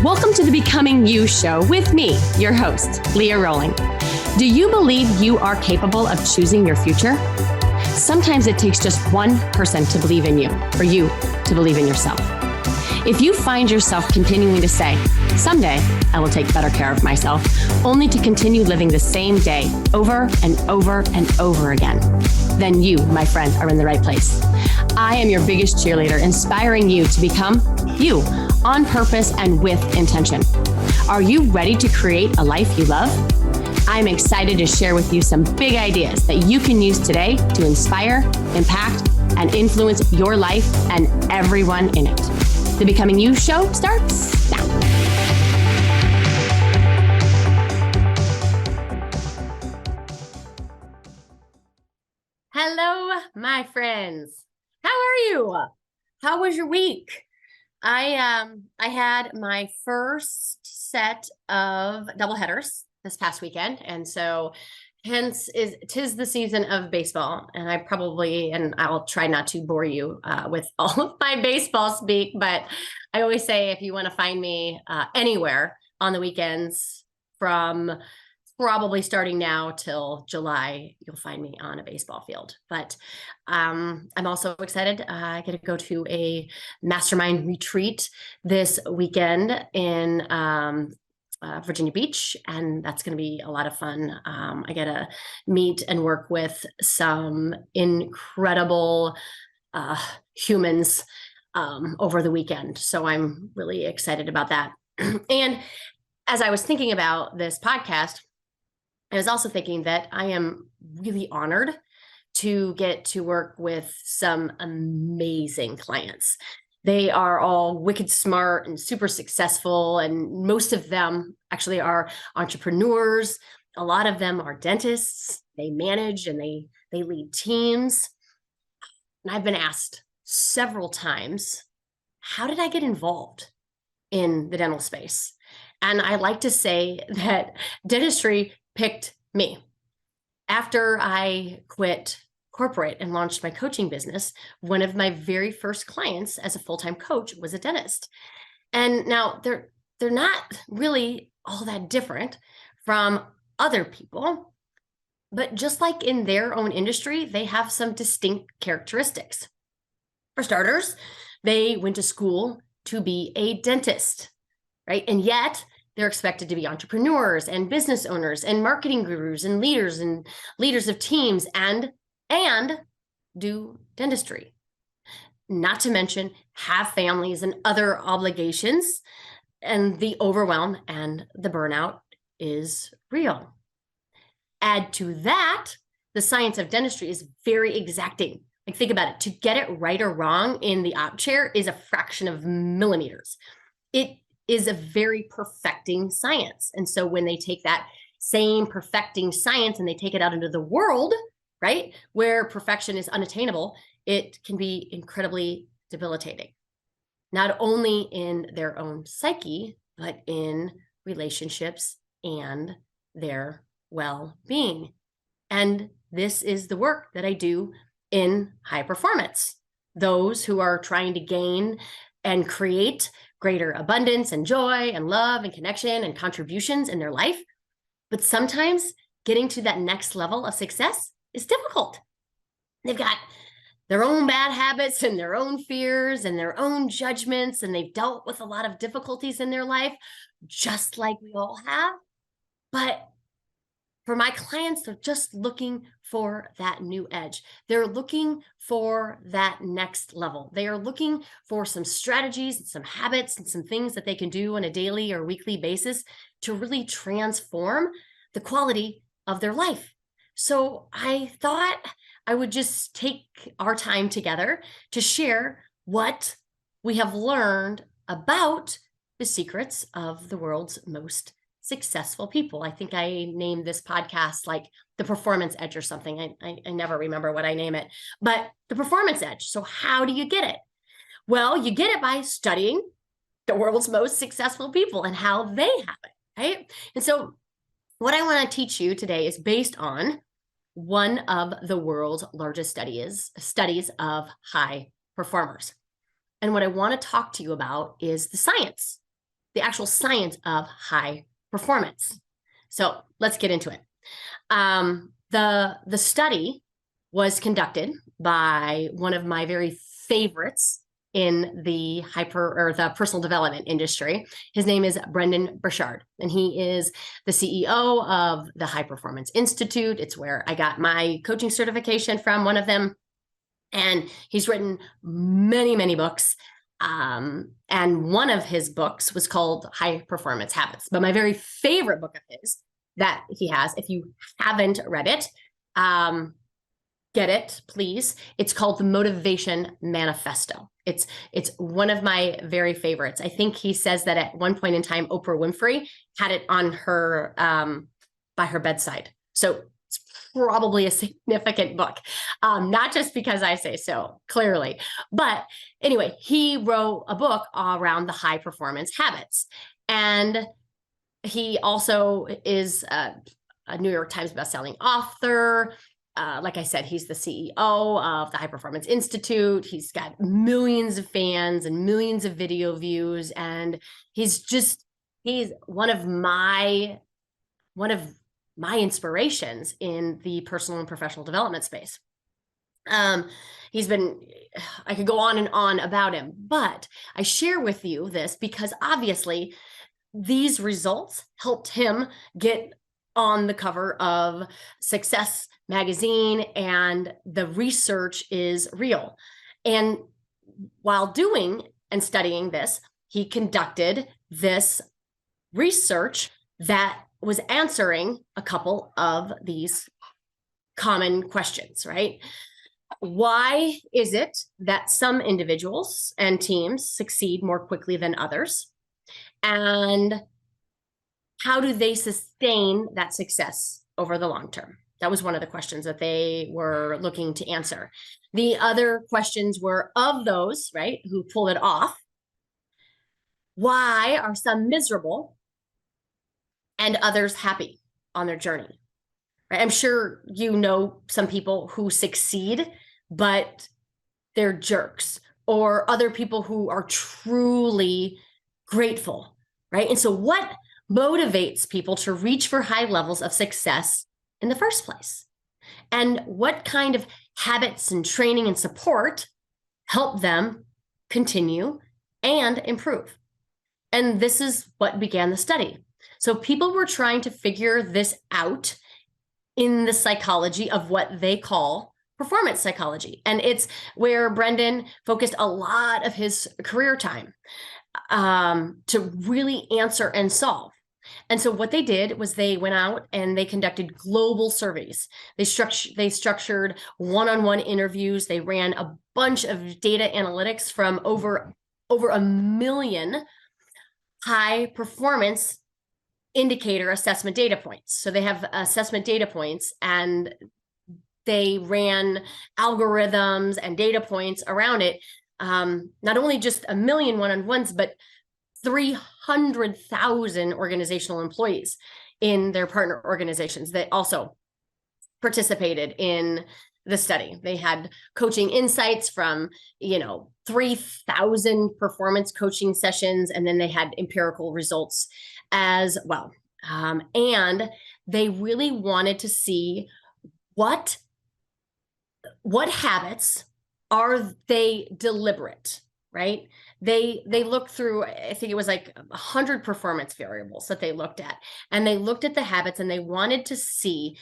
Welcome to the Becoming You show with me, your host, Leah Rowling. Do you believe you are capable of choosing your future? Sometimes it takes just one person to believe in you, or you to believe in yourself. If you find yourself continuing to say, someday I will take better care of myself, only to continue living the same day over and over and over again, then you, my friend, are in the right place. I am your biggest cheerleader, inspiring you to become you on purpose and with intention. Are you ready to create a life you love? I'm excited to share with you some big ideas that you can use today to inspire, impact, and influence your life and everyone in it. The Becoming You show starts now. Hello, my friends. How are you? How was your week? I had my first set of doubleheaders this past weekend, and so hence tis the season of baseball. And I'll try not to bore you with all of my baseball speak, but I always say if you want to find me anywhere on the weekends from probably starting now till July, you'll find me on a baseball field. But I'm also excited. I get to go to a mastermind retreat this weekend in Virginia Beach, and that's going to be a lot of fun. I get to meet and work with some incredible humans over the weekend. So I'm really excited about that. And as I was thinking about this podcast, I was also thinking that I am really honored to get to work with some amazing clients. They are all wicked smart and super successful, and most of them actually are entrepreneurs. A lot of them are dentists. They manage and they lead teams. And I've been asked several times, how did I get involved in the dental space? And I like to say that dentistry picked me. After I quit corporate and launched my coaching business, one of my very first clients as a full-time coach was a dentist. And now they're not really all that different from other people, but just like in their own industry, they have some distinct characteristics. For starters, they went to school to be a dentist, right? And yet they're expected to be entrepreneurs and business owners and marketing gurus and leaders of teams and do dentistry. Not to mention have families and other obligations, and the overwhelm and the burnout is real. Add to that, the science of dentistry is very exacting. Like, think about it. To get it right or wrong in the op chair is a fraction of millimeters. It is a very perfecting science. And so when they take that same perfecting science and they take it out into the world, right, where perfection is unattainable, it can be incredibly debilitating, not only in their own psyche, but in relationships and their well-being. And this is the work that I do in high performance. Those who are trying to gain and create greater abundance and joy and love and connection and contributions in their life. But sometimes getting to that next level of success is difficult. They've got their own bad habits and their own fears and their own judgments, and they've dealt with a lot of difficulties in their life, just like we all have. But for my clients, they're just looking for that new edge. They're looking for that next level. They are looking for some strategies and some habits and some things that they can do on a daily or weekly basis to really transform the quality of their life. So I thought I would just take our time together to share what we have learned about the secrets of the world's most successful people. I think I named this podcast like the performance edge or something. I never remember what I name it, but the performance edge. So how do you get it? Well, you get it by studying the world's most successful people and how they have it, right? And so what I want to teach you today is based on one of the world's largest studies of high performers. And what I want to talk to you about is the science, the actual science of high performance. So let's get into it. The study was conducted by one of my very favorites in the the personal development industry. His name is Brendon Burchard, and he is the CEO of the High Performance Institute. It's where I got my coaching certification from, one of them. And he's written many, many books. And one of his books was called High Performance Habits. But my very favorite book of his that he has, if you haven't read it, get it, please. It's called The Motivation Manifesto. It's one of my very favorites. I think he says that at one point in time, Oprah Winfrey had it on her by her bedside. So it's probably a significant book, not just because I say so, clearly. But anyway, he wrote a book around the high performance habits. And he also is a New York Times bestselling author. Like I said, he's the CEO of the High Performance Institute. He's got millions of fans and millions of video views. And he's one of my inspirations in the personal and professional development space. I could go on and on about him, but I share with you this because obviously these results helped him get on the cover of Success magazine, and the research is real. And while doing and studying this, he conducted this research that was answering a couple of these common questions, right? Why is it that some individuals and teams succeed more quickly than others? And how do they sustain that success over the long term? That was one of the questions that they were looking to answer. The other questions were, of those, right, who pull it off, why are some miserable and others happy on their journey? Right? I'm sure you know some people who succeed, but they're jerks, or other people who are truly grateful, right? And so what motivates people to reach for high levels of success in the first place? And what kind of habits and training and support help them continue and improve? And this is what began the study. So people were trying to figure this out in the psychology of what they call performance psychology. And it's where Brendon focused a lot of his career time to really answer and solve. And so what they did was they went out and they conducted global surveys. They structured one-on-one interviews. They ran a bunch of data analytics from over 1 million high performance indicator assessment data points. So they have assessment data points, and they ran algorithms and data points around it. Not only just 1 million one-on-ones, but 300,000 organizational employees in their partner organizations that also participated in the study. They had coaching insights from, 3,000 performance coaching sessions, and then they had empirical results as well. And they really wanted to see what habits are they deliberate, right? They looked through, I think it was like 100 performance variables that they looked at, and they looked at the habits, and they wanted to see,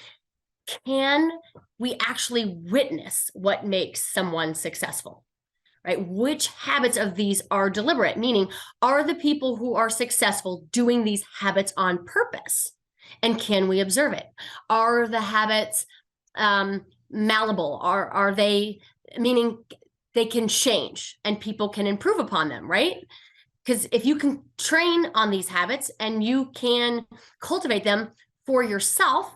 can we actually witness what makes someone successful, right? Which habits of these are deliberate? Meaning, are the people who are successful doing these habits on purpose? And can we observe it? Are the habits malleable? Are they, meaning they can change and people can improve upon them, right? Because if you can train on these habits and you can cultivate them for yourself,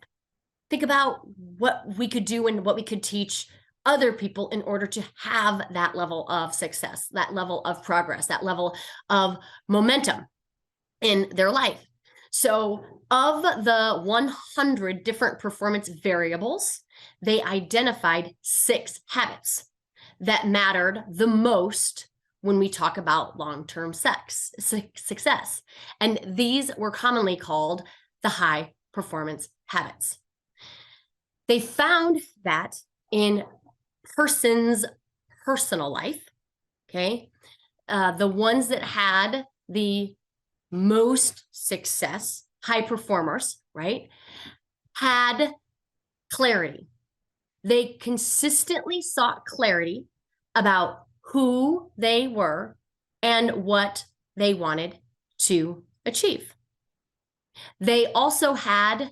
think about what we could do and what we could teach other people in order to have that level of success, that level of progress, that level of momentum in their life. So of the 100 different performance variables they identified 6 habits that mattered the most when we talk about long-term success. And these were commonly called the high performance habits. They found that in person's personal life, okay, the ones that had the most success, high performers, right, had clarity. They consistently sought clarity about who they were and what they wanted to achieve. They also had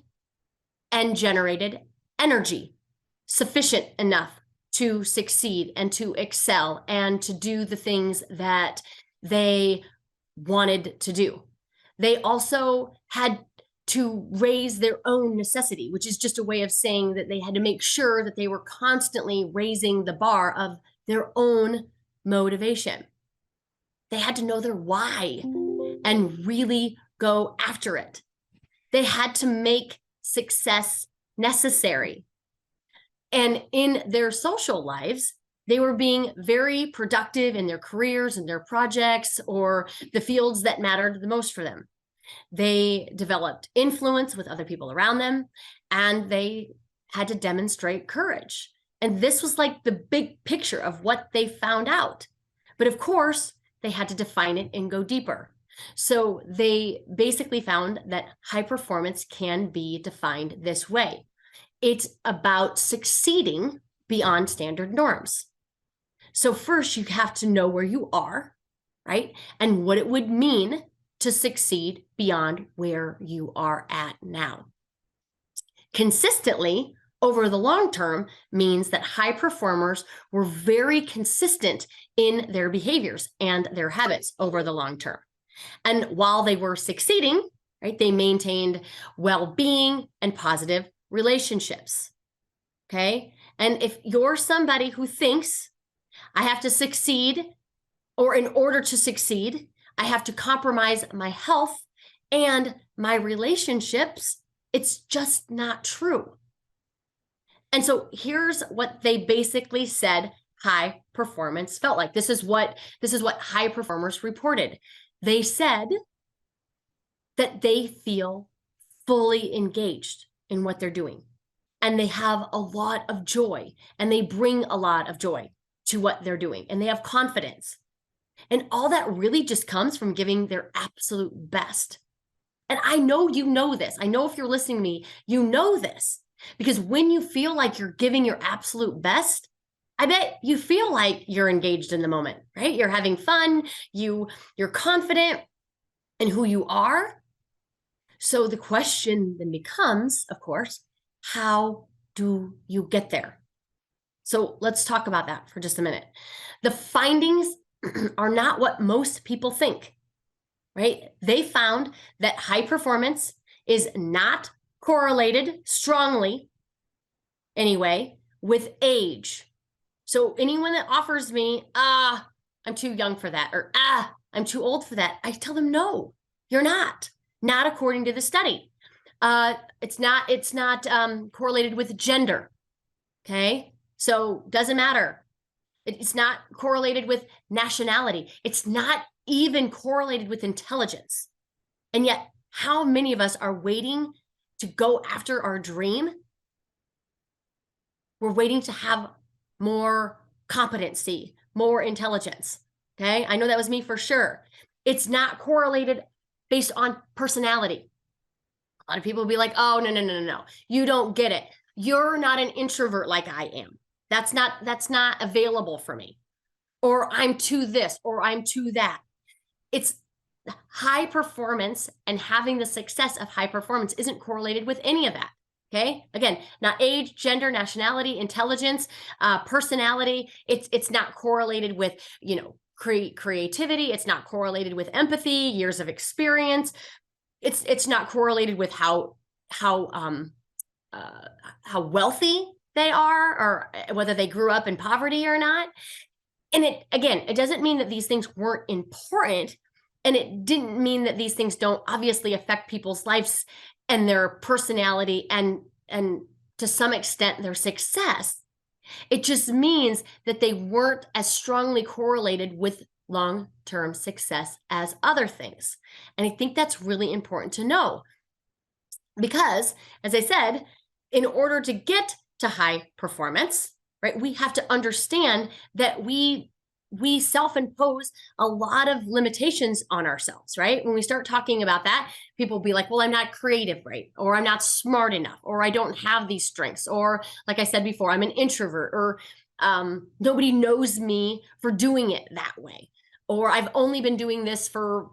and generated energy sufficient enough to succeed and to excel and to do the things that they wanted to do. They also had to raise their own necessity, which is just a way of saying that they had to make sure that they were constantly raising the bar of their own motivation. They had to know their why and really go after it. They had to make success necessary. And in their social lives, they were being very productive in their careers and their projects or the fields that mattered the most for them. They developed influence with other people around them, and they had to demonstrate courage. And this was like the big picture of what they found out. But of course, they had to define it and go deeper. So they basically found that high performance can be defined this way. It's about succeeding beyond standard norms. So first, you have to know where you are, right? And what it would mean to succeed beyond where you are at now. Consistently over the long term means that high performers were very consistent in their behaviors and their habits over the long term. And while they were succeeding, right, they maintained well-being and positive relationships. Okay. And if you're somebody who thinks I have to succeed, or in order to succeed, I have to compromise my health and my relationships, it's just not true. And so here's what they basically said high performance felt like. This is what high performers reported. They said that they feel fully engaged in what they're doing, and they have a lot of joy, and they bring a lot of joy to what they're doing, and they have confidence. And all that really just comes from giving their absolute best. And I know you know this. I know if you're listening to me, you know this. Because when you feel like you're giving your absolute best, I bet you feel like you're engaged in the moment, right? You're having fun, you're confident in who you are. So the question then becomes, of course, how do you get there? So let's talk about that for just a minute. The findings are not what most people think, right? They found that high performance is not correlated strongly, anyway, with age. So anyone that offers me, I'm too young for that, or I'm too old for that, I tell them, no, you're not according to the study. It's not correlated with gender, okay? So doesn't matter. It's not correlated with nationality. It's not even correlated with intelligence. And yet, how many of us are waiting to go after our dream? We're waiting to have more competency, more intelligence. Okay, I know that was me for sure. It's not correlated based on personality. A lot of people will be like, oh, no. You don't get it. You're not an introvert like I am. That's not available for me. Or I'm to this, or I'm to that. It's high performance, and having the success of high performance isn't correlated with any of that. Okay. Again, not age, gender, nationality, intelligence, personality. It's not correlated with, creativity. It's not correlated with empathy, years of experience. It's not correlated with how wealthy they are, or whether they grew up in poverty or not. And it doesn't mean that these things weren't important. And it didn't mean that these things don't obviously affect people's lives and their personality and to some extent their success. It just means that they weren't as strongly correlated with long-term success as other things. And I think that's really important to know because, as I said, in order to get to high performance, right, we have to understand that we self-impose a lot of limitations on ourselves, right? When we start talking about that, people will be like, well, I'm not creative, right? Or I'm not smart enough, or I don't have these strengths. Or like I said before, I'm an introvert, or nobody knows me for doing it that way. Or I've only been doing this for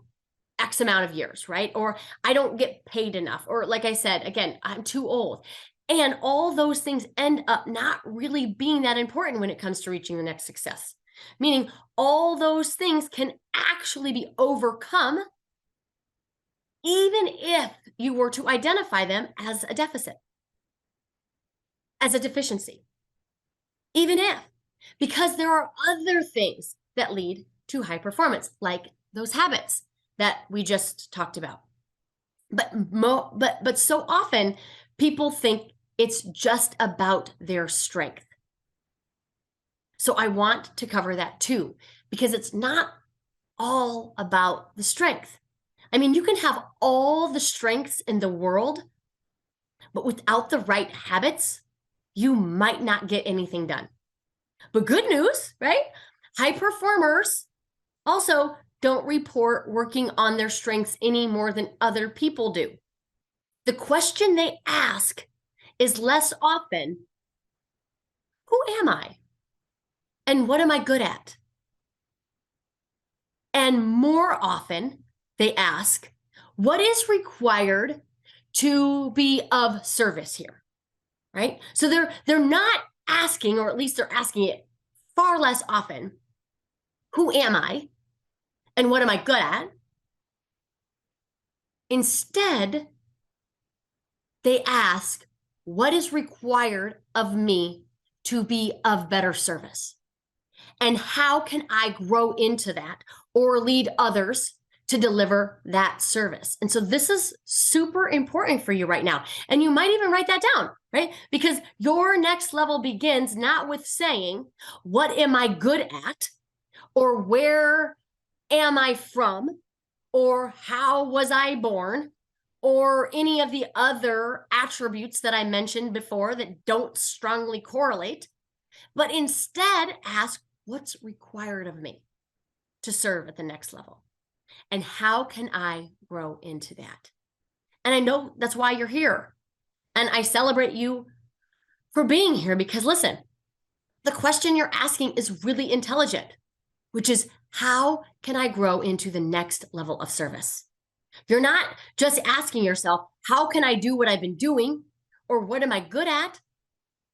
X amount of years, right? Or I don't get paid enough. Or like I said, again, I'm too old. And all those things end up not really being that important when it comes to reaching the next success. Meaning all those things can actually be overcome even if you were to identify them as a deficit, as a deficiency. Even if, because there are other things that lead to high performance, like those habits that we just talked about. But so often people think it's just about their strength. So I want to cover that too, because it's not all about the strength. I mean, you can have all the strengths in the world, but without the right habits, you might not get anything done. But good news, right? High performers also don't report working on their strengths any more than other people do. The question they ask is less often, who am I? And what am I good at? And more often, they ask, what is required to be of service here? Right? So they're not asking, or at least they're asking it far less often, who am I? And what am I good at? Instead, they ask, what is required of me to be of better service? And how can I grow into that or lead others to deliver that service? And so this is super important for you right now. And you might even write that down, right? Because your next level begins not with saying, what am I good at? Or where am I from? Or how was I born? Or any of the other attributes that I mentioned before that don't strongly correlate, but instead ask, what's required of me to serve at the next level? And how can I grow into that? And I know that's why you're here. And I celebrate you for being here because listen, the question you're asking is really intelligent, which is, how can I grow into the next level of service? You're not just asking yourself, how can I do what I've been doing? Or what am I good at?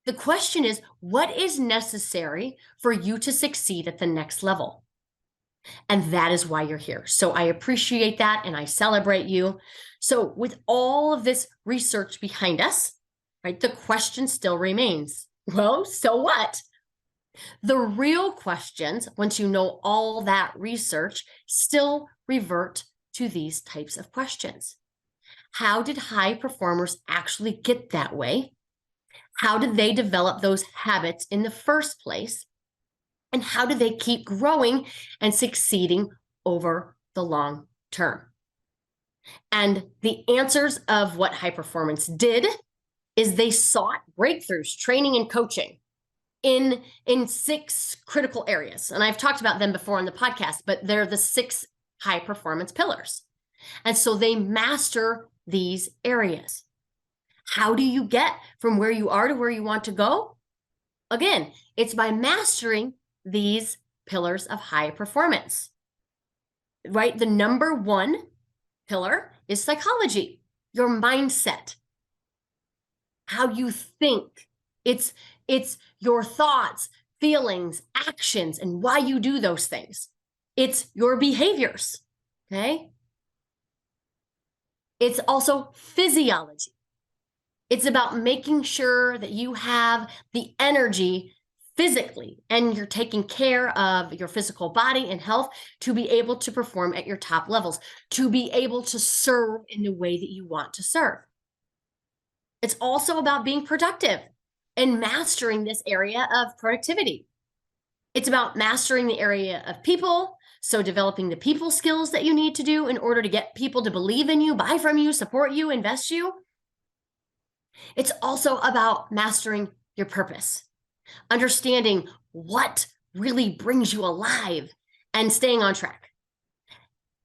The question is, what is necessary for you to succeed at the next level? And that is why you're here. So I appreciate that and I celebrate you. So with all of this research behind us, right, the question still remains, well, so what? The real questions, once you know all that research, still revert to these types of questions. How did high performers actually get that way? How did they develop those habits in the first place? And how do they keep growing and succeeding over the long term? And the answers of what high performance did is they sought breakthroughs, training, and coaching in 6 critical areas. And I've talked about them before on the podcast, but they're the 6 high performance pillars. And so they master these areas. How do you get from where you are to where you want to go? Again, it's by mastering these pillars of high performance, right? The number 1 pillar is psychology, your mindset, how you think. It's your thoughts, feelings, actions, and why you do those things. It's your behaviors, okay? It's also physiology. It's about making sure that you have the energy physically and you're taking care of your physical body and health to be able to perform at your top levels, to be able to serve in the way that you want to serve. It's also about being productive and mastering this area of productivity. It's about mastering the area of people. So developing the people skills that you need to do in order to get people to believe in you, buy from you, support you, invest you. It's also about mastering your purpose, understanding what really brings you alive and staying on track.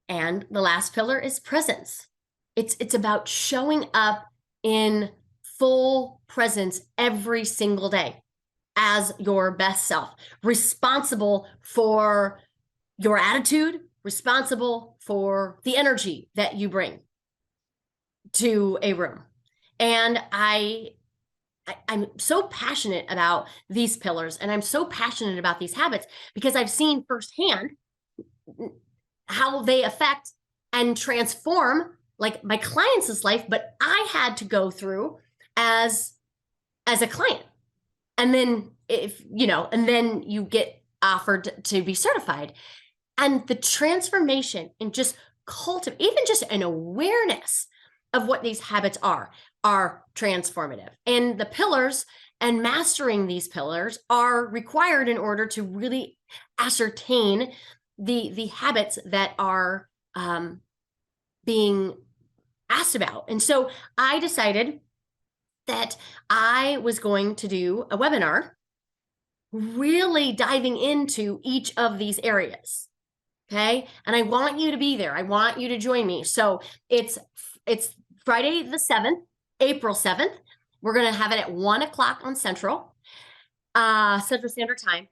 And the last pillar is presence. It's about showing up in full presence every single day as your best self, responsible for your attitude, responsible for the energy that you bring to a room. And I'm so passionate about these pillars, and I'm so passionate about these habits because I've seen firsthand how they affect and transform like my clients' life, but I had to go through as a client. And then and then you get offered to be certified. And the transformation and just even just an awareness of what these habits are transformative. And the pillars and mastering these pillars are required in order to really ascertain the habits that are being asked about. And so I decided that I was going to do a webinar really diving into each of these areas. Okay. And I want you to be there. I want you to join me. So it's Friday the 7th, April 7th. We're going to have it at 1:00 on Central Standard Time.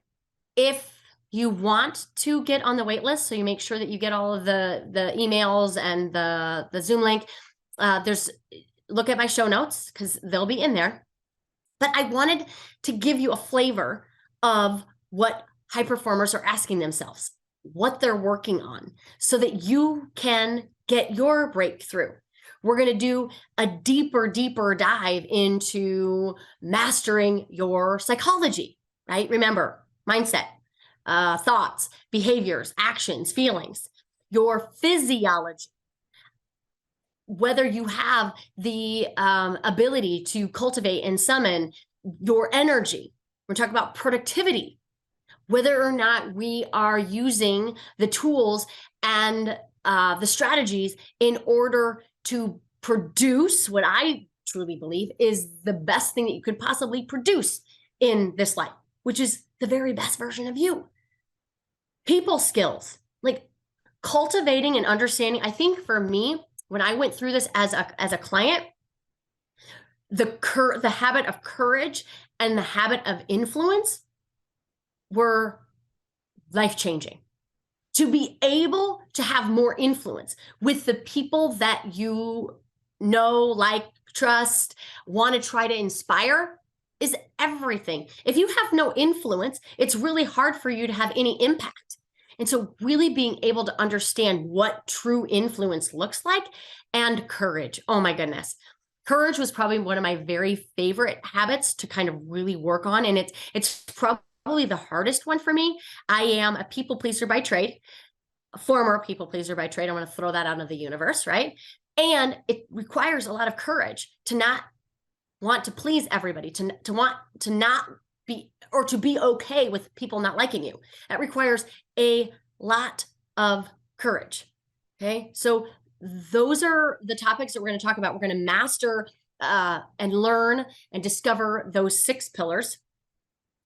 If you want to get on the wait list, so you make sure that you get all of the emails and the Zoom link, look at my show notes because they'll be in there. But I wanted to give you a flavor of what high performers are asking themselves, what they're working on, so that you can get your breakthrough. We're going to do a deeper dive into mastering your psychology, right? Remember, mindset, thoughts, behaviors, actions, feelings, your physiology, whether you have the ability to cultivate and summon your energy. We're talking about productivity, whether or not we are using the tools and the strategies in order to produce what I truly believe is the best thing that you could possibly produce in this life, which is the very best version of you. People skills, like cultivating and understanding. I think for me, when I went through this as a client, the habit of courage and the habit of influence were life-changing. To be able to have more influence with the people that you know, like, trust, want to try to inspire is everything. If you have no influence, it's really hard for you to have any impact. And so really being able to understand what true influence looks like and courage. Oh my goodness. Courage was probably one of my very favorite habits to kind of really work on. And it's probably the hardest one for me. I am a people pleaser by trade, a former people pleaser by trade. I want to throw that out into the universe, right? And it requires a lot of courage to not want to please everybody, to want to not be, or to be okay with people not liking you. That requires a lot of courage. Okay. So those are the topics that we're going to talk about. We're going to master and learn and discover those 6 pillars.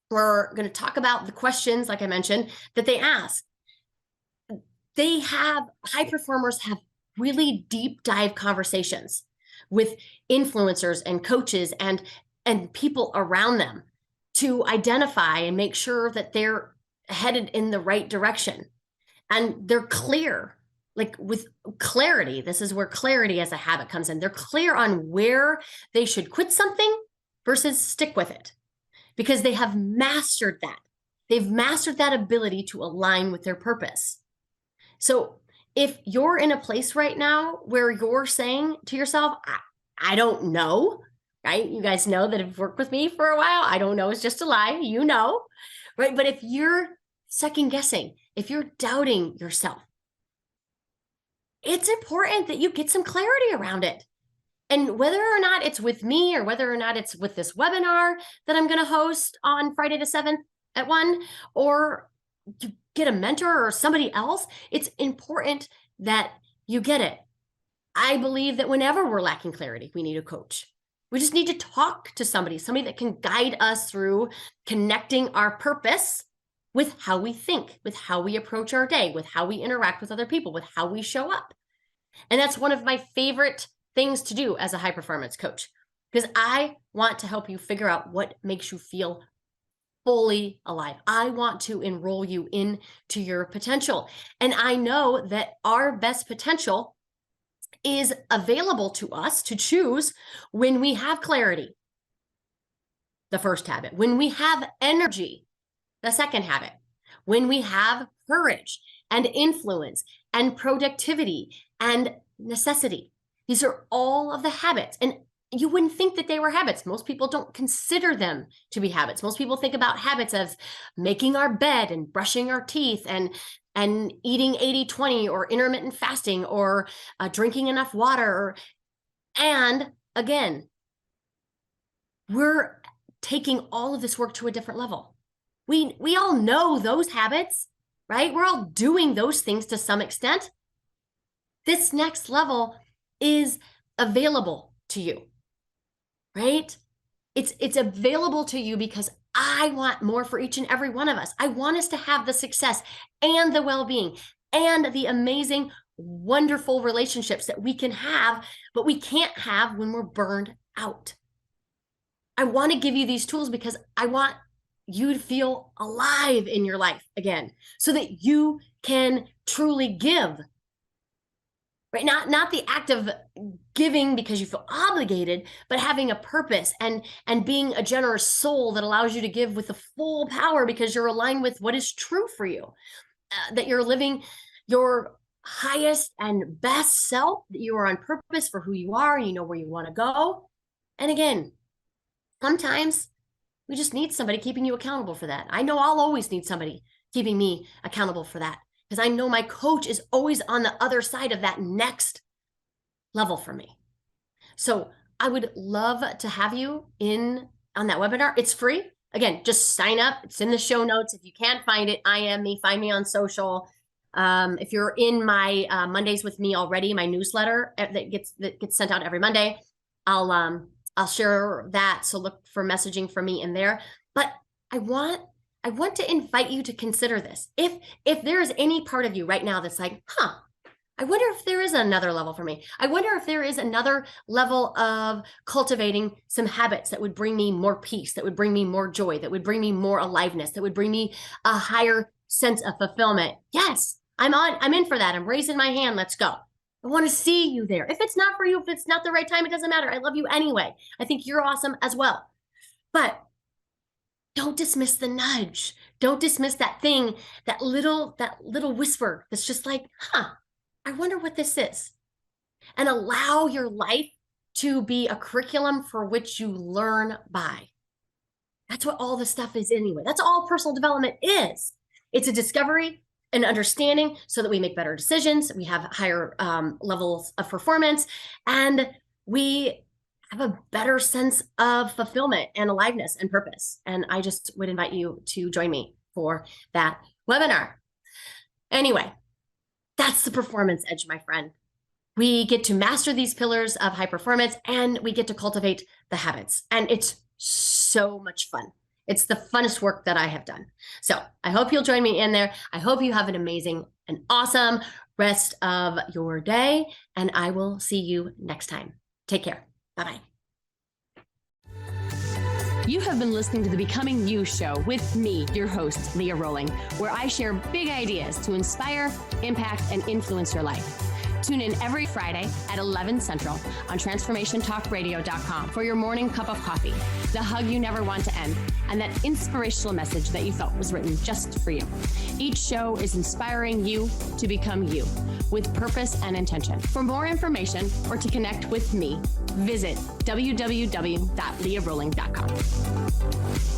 We're going to talk about the questions, like I mentioned, that they ask. High performers have really deep dive conversations with influencers and coaches and people around them to identify and make sure that they're headed in the right direction. And they're clear, like with clarity. This is where clarity as a habit comes in. They're clear on where they should quit something versus stick with it because they have mastered that. They've mastered that ability to align with their purpose. So if you're in a place right now where you're saying to yourself, I don't know, right? You guys know that have worked with me for a while. I don't know is just a lie, you know, right? But if you're second guessing, if you're doubting yourself, it's important that you get some clarity around it. And whether or not it's with me or whether or not it's with this webinar that I'm going to host on Friday the 7th at 1, or you get a mentor or somebody else, it's important that you get it. I believe that whenever we're lacking clarity, we need a coach. We just need to talk to somebody that can guide us through connecting our purpose with how we think, with how we approach our day, with how we interact with other people, with how we show up. And that's one of my favorite things to do as a high performance coach, because I want to help you figure out what makes you feel fully alive. I want to enroll you into your potential. And I know that our best potential is available to us to choose when we have clarity, the first habit, when we have energy, the second habit, when we have courage and influence and productivity and necessity. These are all of the habits. And you wouldn't think that they were habits. Most people don't consider them to be habits. Most people think about habits as making our bed and brushing our teeth and eating 80-20 or intermittent fasting or drinking enough water. And again, we're taking all of this work to a different level. We all know those habits, right? We're all doing those things to some extent. This next level is available to you, right? It's available to you because I want more for each and every one of us. I want us to have the success and the well-being and the amazing, wonderful relationships that we can have, but we can't have when we're burned out. I want to give you these tools because I want you to feel alive in your life again, so that you can truly give. Right? Not the act of giving because you feel obligated, but having a purpose and being a generous soul that allows you to give with the full power because you're aligned with what is true for you, that you're living your highest and best self, that you are on purpose for who you are, you know where you want to go. And again, sometimes we just need somebody keeping you accountable for that. I know I'll always need somebody keeping me accountable for that, because I know my coach is always on the other side of that next level for me. So I would love to have you in on that webinar. It's free. Again, just sign up. It's in the show notes. If you can't find it, I am me. Find me on social. If you're in my Mondays with me already, my newsletter that gets sent out every Monday, I'll share that. So look for messaging from me in there. But I want to invite you to consider this. If there is any part of you right now that's like, I wonder if there is another level for me. I wonder if there is another level of cultivating some habits that would bring me more peace, that would bring me more joy, that would bring me more aliveness, that would bring me a higher sense of fulfillment. Yes, I'm in for that. I'm raising my hand. Let's go. I want to see you there. If it's not for you, if it's not the right time, it doesn't matter. I love you anyway. I think you're awesome as well. But don't dismiss the nudge. Don't dismiss that thing, that little whisper that's just like, I wonder what this is. And allow your life to be a curriculum for which you learn by. That's what all this stuff is anyway. That's all personal development is. It's a discovery, an understanding so that we make better decisions. We have higher levels of performance, and we have a better sense of fulfillment and aliveness and purpose. And I just would invite you to join me for that webinar. Anyway, that's the performance edge, my friend. We get to master these pillars of high performance, and we get to cultivate the habits. And it's so much fun. It's the funnest work that I have done. So I hope you'll join me in there. I hope you have an amazing and awesome rest of your day, and I will see you next time. Take care. Bye-bye. You have been listening to the Becoming You show with me, your host, Leah Rolling, where I share big ideas to inspire, impact, and influence your life. Tune in every Friday at 11 Central on transformationtalkradio.com for your morning cup of coffee, the hug you never want to end, and that inspirational message that you felt was written just for you. Each show is inspiring you to become you with purpose and intention. For more information or to connect with me, visit www.leahrolling.com.